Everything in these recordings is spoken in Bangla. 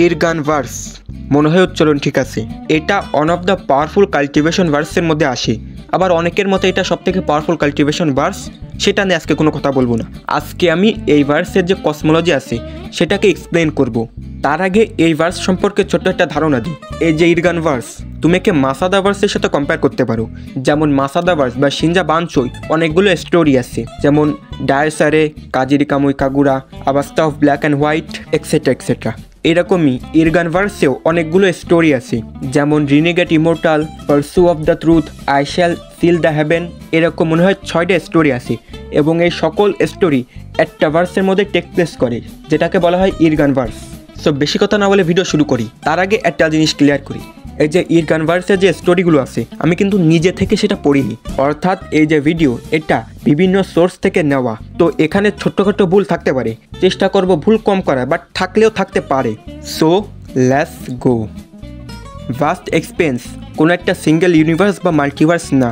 ইরগানভার্স মনে হয় উচ্চারণ ঠিক আছে। এটা one of the powerful cultivation ভার্সের মধ্যে আসে। আবার অনেকের মতে এটা সবথেকে পাওয়ারফুল কাল্টিভেশন ভার্স, সেটা নিয়ে আজকে কোনো কথা বলবো না। আজকে আমি এই ভার্সের যে কসমোলজি আছে সেটাকে এক্সপ্লেন করব। তার আগে এই ভার্স সম্পর্কে ছোট্ট একটা ধারণা দিই। এই যে ইরগানভার্স তুমি একে মাসাদা ভার্সের সাথে কম্পেয়ার করতে পারো। যেমন মাসাদা ভার্স বা শিনজা বানচোই অনেকগুলো স্টোরি আছে, যেমন ডায়াসারে, কাজিরি কামুই কাগুরা, আবাস্তা of black and white, etcetera etcetera. এরকমই ইরগানভার্সেও অনেকগুলো স্টোরি আছে, যেমন renegade immortal, pursuit of the truth, I shall seal the heaven. এরকম মনে হয় 6টা স্টোরি আছে এবং এই সকল স্টোরি একটা ভার্সের মধ্যে টেক প্লেস করে, যেটাকে বলা হয় ইরগানভার্স। সো বেশি কথা না বলে ভিডিও শুরু করি। তার আগে একটা জিনিস ক্লিয়ার করি, এই যে ইরগানভার্সের যে স্টোরিগুলো আছে আমি কিন্তু নিজে থেকে সেটা পড়িনি, অর্থাৎ এই যে ভিডিও এটা বিভিন্ন সোর্স থেকে নেওয়া। তো এখানে ছোট্টখাটো ভুল থাকতে পারে, চেষ্টা করব ভুল কম করার, বাট থাকলেও থাকতে পারে। So let's go. Vast expense কোনো একটা সিঙ্গেল ইউনিভার্স বা মাল্টিভার্স না,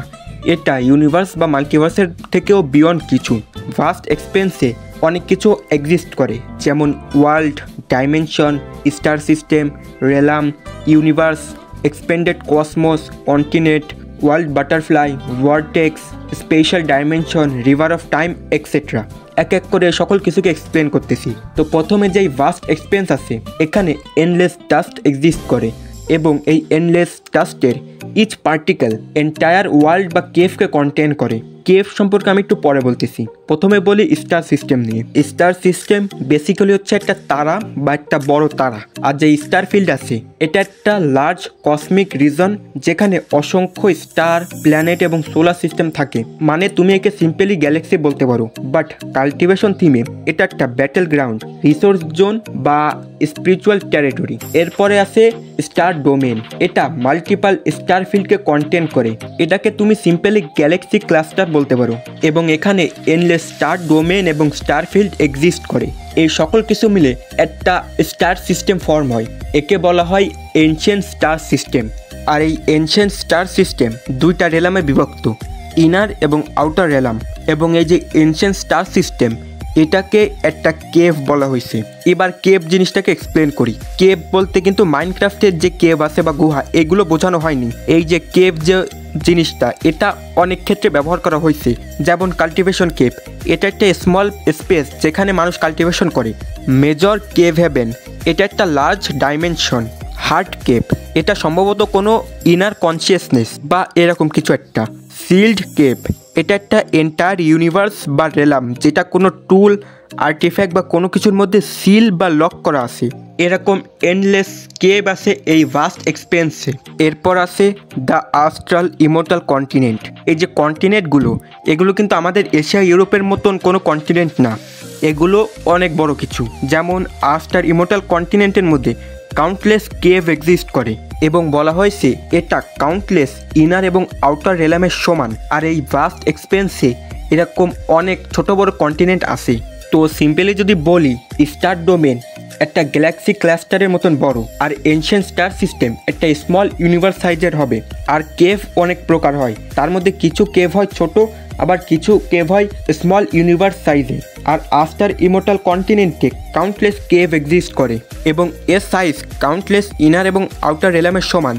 এটা ইউনিভার্স বা মাল্টিভার্সের থেকেও বিয়ন্ড কিছু। ভাস্ট এক্সপেন্সে অনেক কিছু এক্সিস্ট করে, যেমন world, dimension, star system, realm, universe, expanded cosmos, continent, world butterfly, vortex, spatial dimension, river of time, etcetera. এক এক করে সকল কিছুকে এক্সপ্লেন করতেছি। তো প্রথমে যেই ভাস্ট এক্সপেন্স আছে, এখানে এন্ডলেস ডাস্ট এক্সিস্ট করে এবং এই এন্ডলেস ডাস্টের ইচ পার্টিকেল এন্টায়ার ওয়ার্ল্ড বা কেভকে কন্টেন করে। কেভ সম্পর্কে আমি একটু পরে বলতেছি। প্রথমে বলি স্টার সিস্টেম নিয়ে। স্টার সিস্টেম বেসিক্যালি হচ্ছে একটা তারা বা একটা বড় তারা, আর যে স্টার ফিল্ড আছে এটা একটা লার্জ কসমিক রিজন যেখানে অসংখ্য স্টার, প্ল্যানেট এবং সোলার সিস্টেম থাকে। মানে তুমি একে সিম্পলি গ্যালাক্সি বলতে পারো, বাট কাল্টিভেশন থিমে এটা একটা ব্যাটেল গ্রাউন্ড, রিসোর্স জোন বা স্পিরিচুয়াল টেরিটরি। এরপরে আছে স্টার ডোমেন, এটা মাল্টিপাল স্টার ফিল্ডকে কন্টেন করে, এটাকে তুমি সিম্পলি গ্যালাক্সি ক্লাস্টার বলতে পারো। এবং এখানে এনলেস স্টার ডোমেন এবং স্টার ফিল্ড এক্সিস্ট করে। এই সকল কিছু মিলে একটা স্টার সিস্টেম ফর্ম হয়, একে বলা হয় এনশিয়েন্ট স্টার সিস্টেম। আর এই এনশিয়েন্ট স্টার সিস্টেম 2টা রেলামে বিভক্ত, ইনার এবং আউটার রেলাম। এবং এই যে এনশিয়েন্ট স্টার সিস্টেম এটাকে একটা কেভ বলা হয়েছে। এবার কেভ জিনিসটাকে এক্সপ্লেন করি। কেভ বলতে কিন্তু মাইনক্রাফটের যে কেভ আছে বা গুহা, এগুলো বোঝানো হয়নি। এই যে কেভ যে জিনিসটা এটা অনেক ক্ষেত্রে ব্যবহার করা হয়েছে, যেমন কাল্টিভেশন কেভ, এটা একটা স্মল স্পেস যেখানে মানুষ কাল্টিভেশন করে। মেজর কেভ হেভেন, এটা একটা লার্জ ডাইমেনশন। হার্ট কেভ, এটা সম্ভবত কোনো ইনার কনসিয়াসনেস বা এরকম কিছু একটা। সিল্ড কেভ, এটা একটা এন্টায়ার ইউনিভার্স বা রেলাম যেটা কোনো টুল, আর্টিফ্যাক্ট বা কোনো কিছুর মধ্যে সিল বা লক করা আছে। এরকম এন্ডলেস কেভ আছে এই ভাস্ট এক্সপেন্সে। এরপর আছে দ্য আস্ট্রাল ইমোর্টাল কন্টিনেন্ট। এই যে কন্টিনেন্টগুলো, এগুলো কিন্তু আমাদের এশিয়া ইউরোপের মতন কোনো কন্টিনেন্ট না, এগুলো অনেক বড় কিছু। যেমন আস্টার ইমোর্টাল কন্টিনেন্টের মধ্যে কাউন্টলেস কেভ এক্সিস্ট করে এবং বলা হয়েছে এটা কাউন্টলেস ইনার এবং আউটার রেলামের সমান। আর এই ভাস্ট এক্সপেন্সে এরকম অনেক ছোট বড় কন্টিনেন্ট আছে। তো সিম্পলি যদি বলি, স্টার ডোমেন একটা গ্যালাক্সি ক্লাস্টারের মতন বড়, আর এনশিয়েন্ট স্টার সিস্টেম একটা স্মল ইউনিভার্স সাইজের হবে। আর কেভ অনেক প্রকার হয়, তার মধ্যে কিছু কেভ হয় ছোট, আবার কিছু কেভ হয় স্মল ইউনিভার্স সাইজে। আর আস্টার ইমোর্টাল কন্টিনেন্টে কাউন্টলেস কেভ এক্সিস্ট করে এবং এর সাইজ কাউন্টলেস ইনার এবং আউটার রেলামের সমান।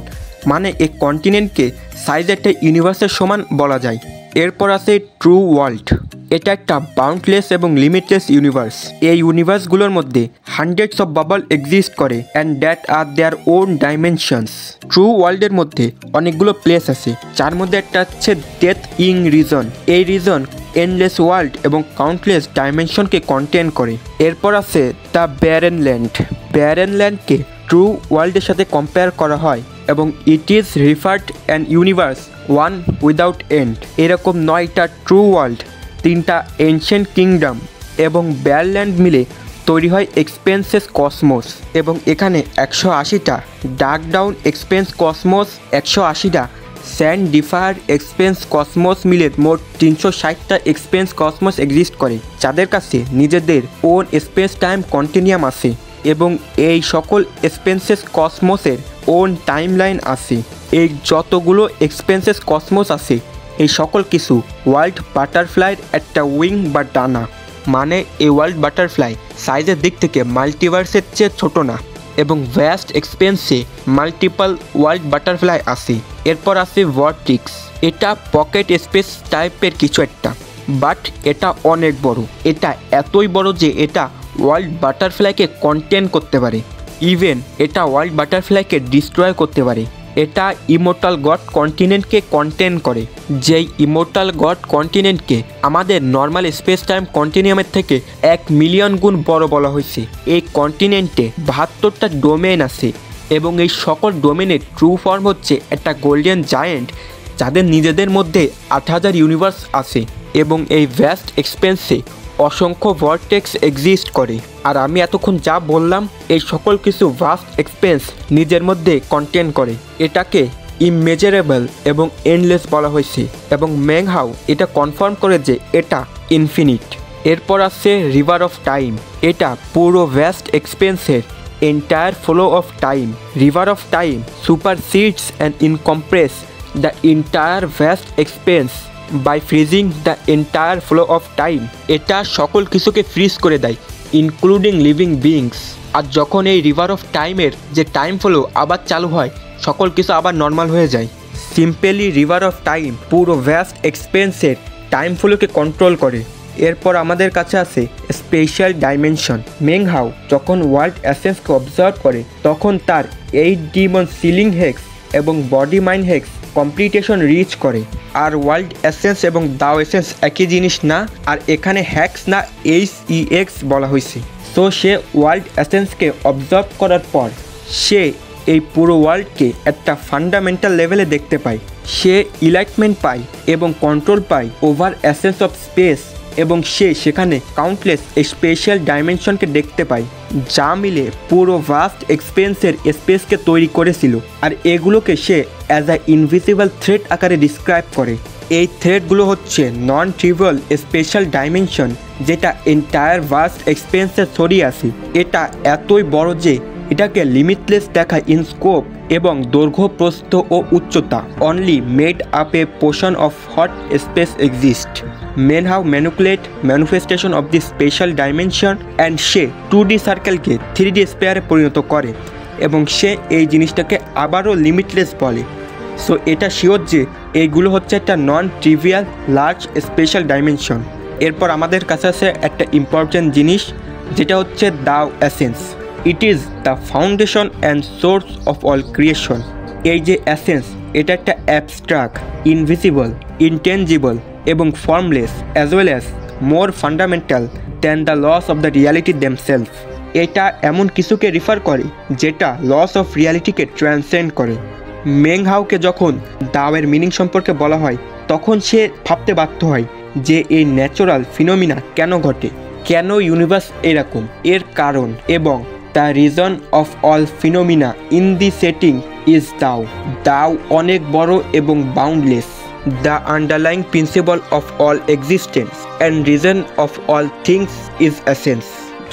মানে এই কন্টিনেন্টকে সাইজ একটা ইউনিভার্সের সমান বলা যায়। এরপর আছে ট্রু ওয়ার্ল্ড, এটা একটা বাউন্ডলেস এবং লিমিটলেস ইউনিভার্স। এই ইউনিভার্সগুলোর মধ্যে হান্ড্রেডস অফ বাবল এক্সিস্ট করে and that are their own dimensions. True ওয়ার্ল্ডের মধ্যে অনেকগুলো প্লেস আছে, যার মধ্যে একটা হচ্ছে ডেথ ইং রিজন। এই রিজন এন্ডলেস ওয়ার্ল্ড এবং কাউন্টলেস ডাইমেনশনকে কন্টেন করে। এরপর আছে দ্য ব্যারেন ল্যান্ড। ব্যারেন ল্যান্ডকে ট্রু ওয়ার্ল্ডের সাথে কম্পেয়ার করা হয় এবং it is referred an universe one without end. এরকম 9টা ট্রু ওয়ার্ল্ড, 3টা এনশিয়েন্ট কিংডম এবং ব্যারল্যান্ড মিলে তৈরি হয় এক্সপেন্সেস কসমোস। এবং এখানে 180টা ডার্ক ডাউন এক্সপেন্স কসমোস, 180টা স্যান্ড ডিফায়ার এক্সপেন্স কসমোস মিলে মোট 360টা এক্সপেন্স কসমোস এক্সিস্ট করে, যাদের কাছে নিজেদের ওন স্পেস টাইম কন্টিনিয়াম আছে এবং এই সকল এক্সপেন্সেস কসমোসের ওন টাইমলাইন আছে। এই যতগুলো এক্সপেন্সেস কসমোস আছে এই সকল কিছু ওয়ার্ল্ড বাটারফ্লাইয়ের একটা উইং বা ডানা। মানে এই ওয়ার্ল্ড বাটারফ্লাই সাইজের দিক থেকে মাল্টিভার্সের চেয়ে ছোটো না, এবং ভ্যাস্ট এক্সপেন্সে মাল্টিপল ওয়ার্ল্ড বাটারফ্লাই আছে। এরপর আছে ভর্টিক্স, এটা পকেট স্পেস টাইপের কিছু একটা, বাট এটা অনেক বড়। এটা এতই বড় যে এটা ওয়ার্ল্ড বাটারফ্লাইকে কন্টেন করতে পারে, ইভেন এটা ওয়ার্ল্ড বাটারফ্লাইকে ডিস্ট্রয় করতে পারে। এটা ইমোর্টাল গড কন্টিনেন্টকে কন্টেন করে, যেই ইমোর্টাল গড কন্টিনেন্টকে আমাদের নর্মাল স্পেস টাইম কন্টিনিয়ামের থেকে 1 মিলিয়ন গুণ বড় বলা হয়েছে। এই কন্টিনেন্টে 72টা ডোমেন আছে এবং এই সকল ডোমেনের ট্রু ফর্ম হচ্ছে একটা গোল্ডেন জায়েন্ট যাদের নিজেদের মধ্যে 8000 ইউনিভার্স আছে এবং এই ভ্যাস্ট এক্সপেন্সে অসংখ্য ভর্টেক্স এক্সিস্ট করে। আর আমি এতক্ষণ যা বললাম এই সকল কিছু ভাস্ট এক্সপেন্স নিজের মধ্যে কন্টেন করে। এটাকে ইমেজারেবল এবং এন্ডলেস বলা হয়েছে এবং মেংহাউ এটা কনফার্ম করে যে এটা ইনফিনিট। এরপর আছে রিভার অফ টাইম, এটা পুরো ভ্যাস্ট এক্সপেন্সের entire flow of time. River of time supersedes and encompass the entire vast expanse by freezing the entire flow of time. এটা সকল কিছুকে ফ্রিজ করে দেয়, ইনক্লুডিং লিভিং বিংস। আর যখন এই রিভার অফ টাইমের যে টাইম ফ্লো আবার চালু হয়, সকল কিছু আবার নর্মাল হয়ে যায়। সিম্পলি রিভার অফ টাইম পুরো ভ্যাস্ট এক্সপেন্সের টাইম ফ্লোকে কন্ট্রোল করে। এরপর আমাদের কাছে আছে স্পেশাল ডাইমেনশন। মেংহাউ যখন ওয়ার্ল্ড এসেন্সকে অবজার্ভ করে তখন তার 8 ডিমন সিলিং হেক্স এবং body mind hex completion reach করে। আর ওয়ার্ল্ড এসেন্স এবং দাও এসেন্স একই জিনিস না, আর এখানে হ্যাক্স না HEX বলা হয়েছে। সো সে ওয়ার্ল্ড এসেন্সকে অবজার্ভ করার পর সে এই পুরো ওয়ার্ল্ডকে একটা ফান্ডামেন্টাল লেভেলে দেখতে পায়। সে ইলাইটমেন্ট পায় এবং কন্ট্রোল পায় ওভার এসেন্স অফ স্পেস, এবং সে সেখানে কাউন্টলেস স্পেশাল ডাইমেনশনকে দেখতে পায় যা মিলে পুরো ভাস্ট এক্সপেন্সের স্পেসকে তৈরি করেছিল। আর এগুলোকে সে অ্যাজ আ ইনভিজিবল থ্রেড আকারে ডিসক্রাইব করে। এই থ্রেডগুলো হচ্ছে নন ট্রিভিয়াল স্পেশাল ডাইমেনশন যেটা এন্টায়ার ভাস্ট এক্সপেন্সে ছড়িয়ে আছে। এটা এতই বড় যে এটাকে লিমিটলেস দেখায় ইন স্কোপ এবং দৈর্ঘ্য, প্রস্থ ও উচ্চতা। Only made up a portion of hot space exist. মেনহাউ immaculate manifestation of the spatial dimension and say 2D সার্কেলকে 3D স্পেয়ারে পরিণত করে এবং সে এই জিনিসটাকে আবারও লিমিটলেস বলে। সো এটা শিওর যে এইগুলো হচ্ছে একটা non trivial large special dimension. এরপর আমাদের কাছে আছে একটা ইম্পর্টেন্ট জিনিস যেটা হচ্ছে Dao essence. It is the foundation and source of all creation. এই যে এসেন্স এটা একটা অ্যাবস্ট্রাক্ট, ইনভিজিবল, ইনটেনজিবল এবং formless as well as more fundamental than the laws of the reality themself. এটা এমন কিছুকে রিফার করে যেটা লস অফ রিয়ালিটিকে ট্রান্সেন্ড করে। মেংহাউকে যখন দাওয়ের মিনিং সম্পর্কে বলা হয় তখন সে ভাবতে বাধ্য হয় যে এই ন্যাচারাল ফিনোমিনা কেন ঘটে, কেন ইউনিভার্স এরকম, এর কারণ এবং the reason of all phenomena in the setting is দাও। দাও অনেক বড় এবং boundless. The underlying principal of all existence and reason of all things is essence.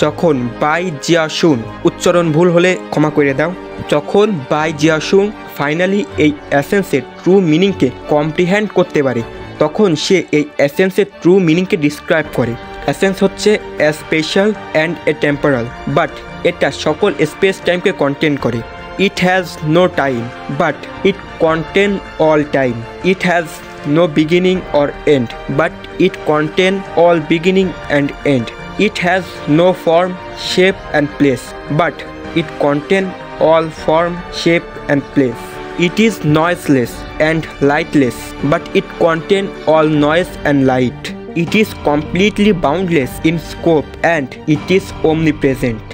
যখন বাই জিয়াশুন, উচ্চারণ ভুল হলে ক্ষমা করে দাও, যখন বাই জিয়াশুন ফাইনালি এই এসেন্সের ট্রু মিনিংকে কম্প্রিহেন্ড করতে পারে তখন সে এই এসেন্সের ট্রু মিনিংকে ডিসক্রাইব করে। এসেন্স হচ্ছে a spatial and a temporal, but এটা সকল স্পেস টাইমকে কন্টেন করে। It has no time but it contain all time. It has no beginning or end but it contain all beginning and end. It has no form, shape and place, but it contains all form, shape and place. It is noiseless and lightless, but it contains all noise and light. It is completely boundless in scope and it is omnipresent.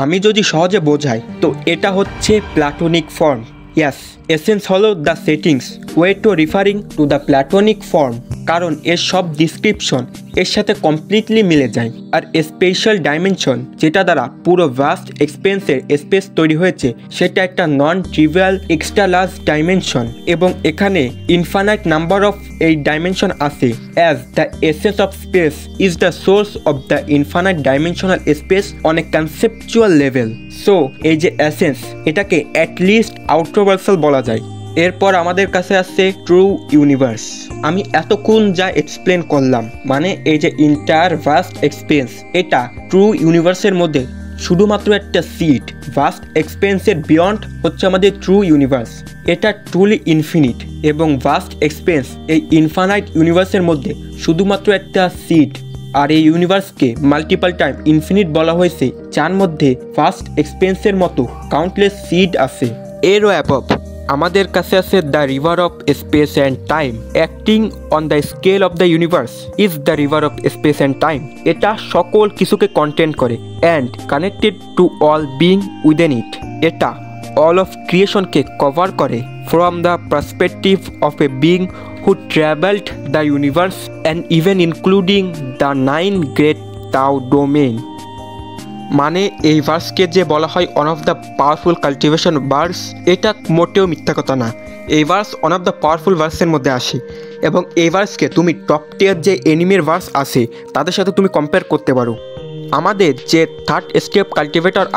আমি যদি সহজে বোঝাই তো এটা হচ্ছে প্লাটোনিক ফর্ম। ইয়াস, এসেন্স হলো the settings way to referring to the platonic form, কারণ এর সব ডিসক্রিপশন এর সাথে কমপ্লিটলি মিলে যায়। আর স্পেশাল ডাইমেনশন যেটা দ্বারা পুরো ভাস্ট এক্সপেন্সের স্পেস তৈরি হয়েছে সেটা একটা non trivial extra large dimension এবং এখানে ইনফাইনাইট নাম্বার অফ এই ডাইমেনশন আছে। As the essence of speech is the source of the infinite dimensional space on a conceptual level. So এই যে এসেন্স এটাকে অ্যাটলিস্ট আউটভার্সাল বলা যায়। এরপর আমাদের কাছে আসছে ট্রু ইউনিভার্স। আমি এতক্ষণ যা এক্সপ্লেন করলাম মানে এই যে ইন্টায়ার ভাস্ট এক্সপেন্স এটা ট্রু ইউনিভার্সের মধ্যে শুধুমাত্র একটা সিড। ভাস্ট এক্সপেন্সের বিয়ন্ড হচ্ছে আমাদের ট্রু ইউনিভার্স। এটা ট্রুলি ইনফিনিট এবং ভাস্ট এক্সপেন্স এই ইনফানাইট ইউনিভার্সের মধ্যে শুধুমাত্র একটা সিড। আর এই ইউনিভার্সকে মাল্টিপল টাইম ইনফিনিট বলা হয়েছে, যার মধ্যে ভাস্ট এক্সপেন্সের মতো কাউন্টলেস সিড আছে। এরও অ্যাবভ আমাদের কাছে আছে the river of space and time. Acting on the scale of the universe is the river of space and time. এটা সকল কিছুকে কন্টেন্ট করে and connected to all being within it. এটা অল অফ ক্রিয়েশনকে কভার করে from the perspective of a being who traveled the universe and even including the 9 great Tao domain। মানে এই ভার্সকে যে বলা হয় one of the powerful cultivation verse, এটা মোটেও মিথ্যা কথা না। এই verse one of the powerful ভার্সের মধ্যে আসে এবং এই ভার্সকে তুমি টপ টিয়ার যে এনিমির ভার্স আছে তাদের সাথে তুমি কম্পেয়ার করতে পারো। আমাদের যে থার্ড স্টেপ কাল্টিভেটর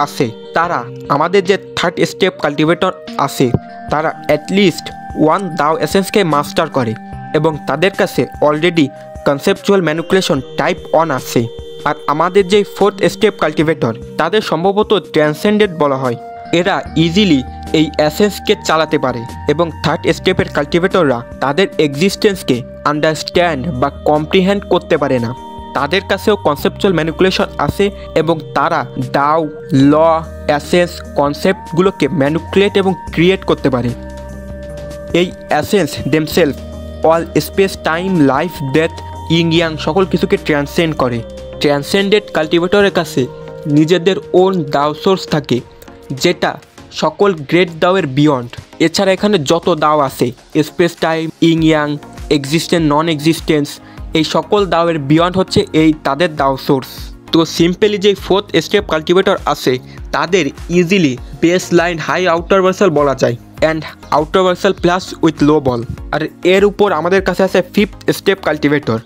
আছে তারা অ্যাটলিস্ট ওয়ান দাও এসেন্সকে মাস্টার করে এবং তাদের কাছে অলরেডি কনসেপচুয়াল ম্যানিপুলেশন টাইপ 1 আছে। আর আমাদের যে ফোর্থ স্টেপ কাল্টিভেটর তাদের সম্ভবত ট্রান্সেন্ডেড বলা হয়। এরা ইজিলি এই এসেন্সকে চালাতে পারে এবং থার্ড স্টেপের কাল্টিভেটররা তাদের এক্সিস্টেন্সকে আন্ডারস্ট্যান্ড বা কম্প্রিহেন্ড করতে পারে না। তাদের কাছেও কনসেপচুয়াল ম্যানিপুলেশন আছে এবং তারা দাও, ল, এসেন্স কনসেপ্টগুলোকে ম্যানিপুলেট এবং ক্রিয়েট করতে পারে। এই essence themselves all space time life death yin yang সকল কিছুকে ট্রান্সেন্ড করে। ট্রান্সেন্ডেড কাল্টিভেটরের কাছে নিজেদের ওন দাও সোর্স থাকে যেটা সকল গ্রেট দাওয়ের বিয়ন্ড। এছাড়া এখানে যত দাও আছে স্পেস টাইম, ইং ইয়াং, এক্সিস্টেন্স, নন এক্সিস্টেন্স, এই সকল দাওয়ের বিয়ন্ড হচ্ছে এই তাদের দাও সোর্স। তো সিম্পলি যে ফোর্থ স্টেপ কাল্টিভেটর আছে তাদের easily base line high outer versal বলা যায় and outer versal plus with low বল। আর এর উপর আমাদের কাছে আছে ফিফথ স্টেপ কাল্টিভেটর।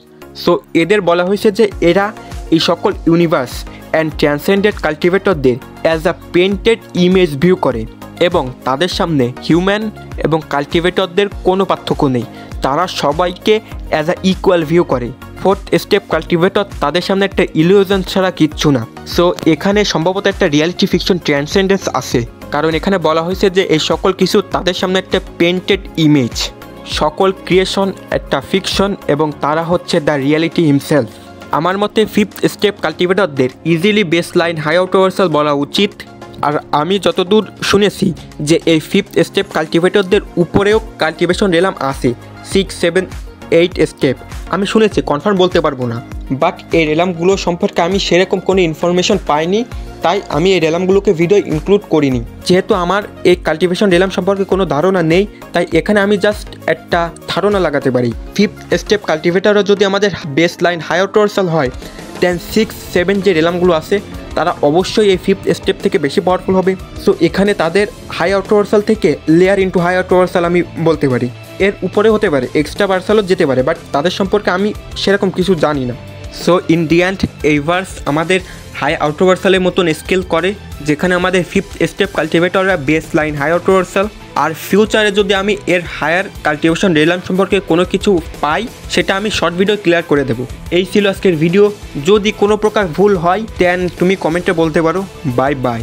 সো এদের বলা হয়েছে যে এরা এই সকল ইউনিভার্স অ্যান্ড ট্রান্সেন্ডেড কাল্টিভেটরদের as a painted image view করে এবং তাদের সামনে হিউম্যান এবং কাল্টিভেটরদের কোনো পার্থক্য নেই, তারা সবাইকে অ্যাজ আ ইকুয়াল ভিউ করে। ফোর্থ স্টেপ কাল্টিভেটর তাদের সামনে একটা ইলিউশন ছাড়া কিচ্ছু না। সো এখানে সম্ভবত একটা রিয়ালিটি ফিকশন ট্রান্সেন্ডেন্স আছে, কারণ এখানে বলা হয়েছে যে এই সকল কিছু তাদের সামনে একটা পেন্টেড ইমেজ। সকল ক্রিয়েশন একটা ফিকশন এবং তারা হচ্ছে দ্য রিয়ালিটি হিমসেলফ। আমার মতে ফিফথ স্টেপ কাল্টিভেটরদের easily base line high outer বলা উচিত। আর আমি যতদূর শুনেছি যে এই ফিফথ স্টেপ কাল্টিভেটরদের উপরেও কাল্টিভেশন রেলাম আছে 6, 7, 8 স্টেপ। আমি শুনেছি, কনফার্ম বলতে পারবো না, বাট এই রেলামগুলো সম্পর্কে আমি সেরকম কোনো ইনফরমেশন পাইনি, তাই আমি এই রেলামগুলোকে ভিডিও ইনক্লুড করিনি। যেহেতু আমার এই কাল্টিভেশন রেলাম সম্পর্কে কোনো ধারণা নেই, তাই এখানে আমি জাস্ট একটা ধারণা লাগাতে পারি। ফিফথ স্টেপ কাল্টিভেটরও যদি আমাদের বেস লাইন হাই আউটার হয়, দেন 6, 7 যে রেলামগুলো আছে তারা অবশ্যই এই ফিফথ স্টেপ থেকে বেশি পাওয়ারফুল হবে। সো এখানে তাদের হাই আউটার থেকে লেয়ার ইন্টু হাই আউটার আমি বলতে পারি। এর উপরে হতে পারে, এক্সট্রা ভার্সালও যেতে পারে, বাট তাদের সম্পর্কে আমি সেরকম কিছু জানি না। সো ইন দি এন্ড এই ভার্স আমাদের হাই আউটার ভার্সালের মতন স্কেল করে, যেখানে আমাদের ফিফথ স্টেপ কাল্টিভেটররা base line high outer versal. আর ফিউচারে যদি আমি এর হায়ার কাল্টিভেশন রেলাম সম্পর্কে কোনো কিছু পাই, সেটা আমি শর্ট ভিডিও ক্লিয়ার করে দেবো। এই ছিল আজকের ভিডিও। যদি কোনো প্রকার ভুল হয় দেন তুমি কমেন্টে বলতে পারো। Bye bye.